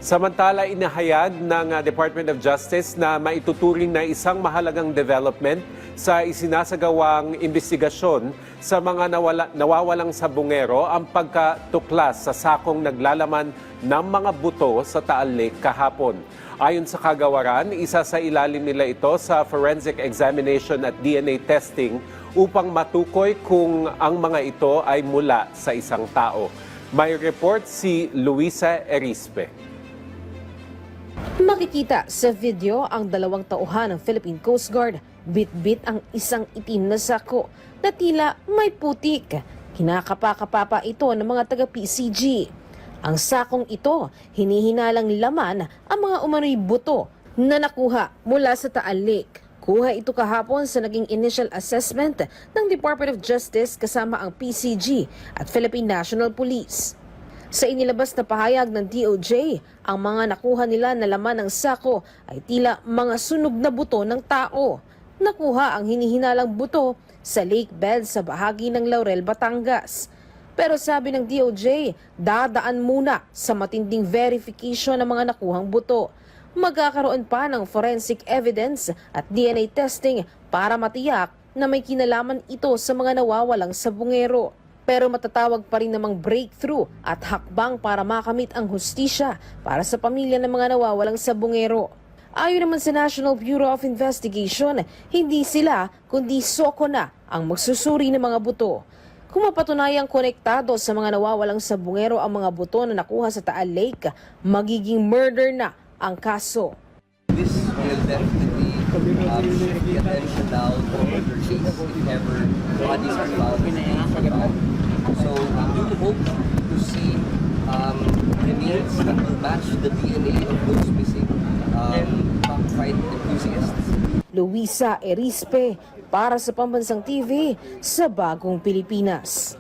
Samantala, inahayag ng Department of Justice na maituturing na isang mahalagang development sa isinasagawang investigasyon sa mga nawawalang sabungero ang pagkatuklas sa sakong naglalaman ng mga buto sa Taal Lake kahapon. Ayon sa kagawaran, isa sa ilalim nila ito sa forensic examination at DNA testing upang matukoy kung ang mga ito ay mula sa isang tao. May report si Luisa Erispe. Makikita sa video ang 2 tauhan ng Philippine Coast Guard bit-bit ang isang itim na sako na tila may putik. Kinakapa-kapapa ito ng mga taga-PCG. Ang sakong ito, hinihinalang laman ang mga umano'y buto na nakuha mula sa Taal Lake. Kuha ito kahapon sa naging initial assessment ng Department of Justice kasama ang PCG at Philippine National Police. Sa inilabas na pahayag ng DOJ, ang mga nakuha nila na laman ng sako ay tila mga sunog na buto ng tao. Nakuha ang hinihinalang buto sa lake bed sa bahagi ng Laurel, Batangas. Pero sabi ng DOJ, dadaan muna sa matinding verification ng mga nakuhang buto. Magkakaroon pa ng forensic evidence at DNA testing para matiyak na may kinalaman ito sa mga nawawalang sabungero. Pero matatawag pa rin namang breakthrough at hakbang para makamit ang hustisya para sa pamilya ng mga nawawalang sabungero. Ayon naman sa National Bureau of Investigation, hindi sila kundi SOCO na ang magsusuri ng mga buto. Kung mapatunayang konektado sa mga nawawalang sabungero ang mga buto na nakuha sa Taal Lake, magiging murder na ang kaso. This will definitely shift the attention now to murder case if ever bodies are found. So we do hope to see remains that will match the DNA of those missing cockfight enthusiasts. Luisa Erispe para sa Pambansang TV sa Bagong Pilipinas.